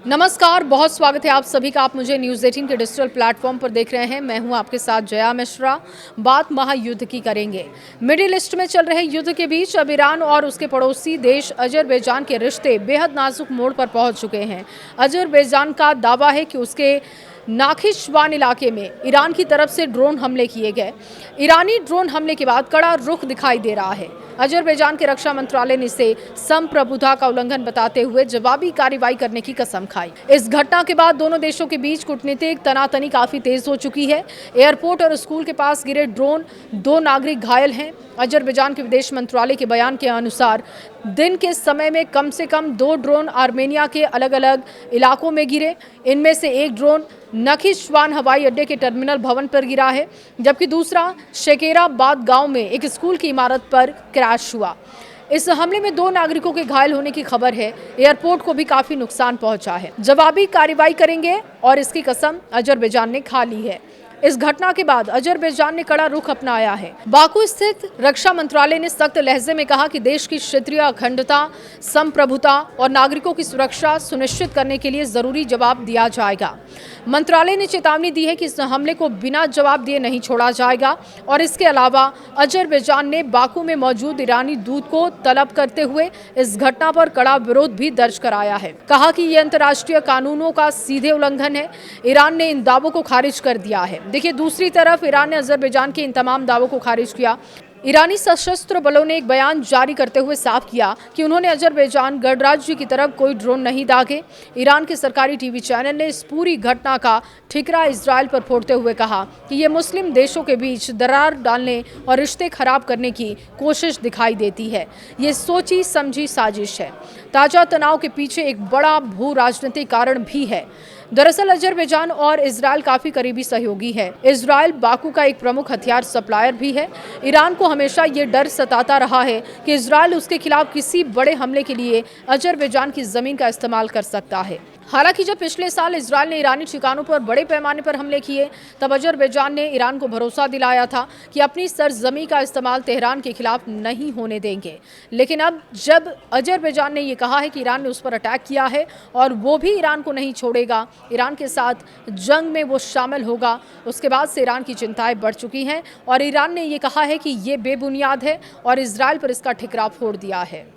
नमस्कार, बहुत स्वागत है आप सभी का। आप मुझे न्यूज़ 18 के डिजिटल प्लेटफॉर्म पर देख रहे हैं। मैं हूं आपके साथ जया मिश्रा। बात महायुद्ध की करेंगे। मिडिल ईस्ट में चल रहे युद्ध के बीच अब ईरान और उसके पड़ोसी देश अजरबैजान के रिश्ते बेहद नाजुक मोड़ पर पहुंच चुके हैं। अजरबैजान का दावा है कि उसके नाखिचवान इलाके में ईरान की तरफ से ड्रोन हमले किए गए। ईरानी ड्रोन हमले के बाद कड़ा रुख दिखाई दे रहा है। अजरबैजान के रक्षा मंत्रालय ने इसे संप्रभुता का उल्लंघन बताते हुए जवाबी कार्रवाई करने की कसम खाई। इस घटना के बाद दोनों देशों के बीच कूटनीतिक तनातनी काफी तेज हो चुकी है। एयरपोर्ट और स्कूल के पास गिरे ड्रोन, 2 नागरिक घायल हैं। अजरबैजान के विदेश मंत्रालय के बयान के अनुसार दिन के समय में कम से कम 2 ड्रोन आर्मेनिया के अलग अलग इलाकों में गिरे। इनमें से एक ड्रोन नखीचवान हवाई अड्डे के टर्मिनल भवन पर गिरा है, जबकि दूसरा शेकेराबाद गांव में एक स्कूल की इमारत पर क्रैश हुआ। इस हमले में 2 नागरिकों के घायल होने की खबर है। एयरपोर्ट को भी काफी नुकसान पहुंचा है। जवाबी कार्रवाई करेंगे और इसकी कसम अजरबैजान ने खा ली है। इस घटना के बाद अजरबैजान ने कड़ा रुख अपनाया है। बाकू स्थित रक्षा मंत्रालय ने सख्त लहजे में कहा कि देश की क्षेत्रीय अखंडता, संप्रभुता और नागरिकों की सुरक्षा सुनिश्चित करने के लिए जरूरी जवाब दिया जाएगा। मंत्रालय ने चेतावनी दी है कि इस हमले को बिना जवाब दिए नहीं छोड़ा जाएगा और इसके अलावा अजरबैजान ने बाकू में मौजूद ईरानी दूत को तलब करते हुए इस घटना पर कड़ा विरोध भी दर्ज कराया है। कहा कि ये अंतर्राष्ट्रीय कानूनों का सीधे उल्लंघन है। ईरान ने इन दावों को खारिज कर दिया है। देखिए, दूसरी तरफ ईरान ने अजरबैजान के इन तमाम दावों को खारिज किया। ईरानी सशस्त्र बलों ने एक बयान जारी करते हुए साफ किया कि उन्होंने अजरबैजान गणराज्य की तरफ कोई ड्रोन नहीं दागे। ईरान के सरकारी टीवी चैनल ने इस पूरी घटना का ठिकरा इजरायल पर फोड़ते हुए कहा कि ये मुस्लिम देशों के बीच दरार डालने और रिश्ते खराब करने की कोशिश दिखाई देती है। ये सोची समझी साजिश है। ताजा तनाव के पीछे एक बड़ा भू राजनीतिक कारण भी है। दरअसल अजरबैजान और इजरायल काफी करीबी सहयोगी है। इजरायल बाकू का एक प्रमुख हथियार सप्लायर भी है। ईरान को हमेशा ये डर सताता रहा है कि इजरायल उसके खिलाफ किसी बड़े हमले के लिए अजरबैजान की जमीन का इस्तेमाल कर सकता है। हालांकि जब पिछले साल इजरायल ने ईरानी ठिकानों पर बड़े पैमाने पर हमले किए, तब अजरबैजान ने ईरान को भरोसा दिलाया था कि अपनी सरजमी का इस्तेमाल तेहरान के खिलाफ नहीं होने देंगे। लेकिन अब जब अजरबैजान ने ये कहा है कि ईरान ने उस पर अटैक किया है और वो भी ईरान को नहीं छोड़ेगा, ईरान के साथ जंग में वो शामिल होगा, उसके बाद से ईरान की चिंताएं बढ़ चुकी हैं और ईरान ने ये कहा है कि ये बेबुनियाद है और इजरायल पर इसका ठिकरा फोड़ दिया है।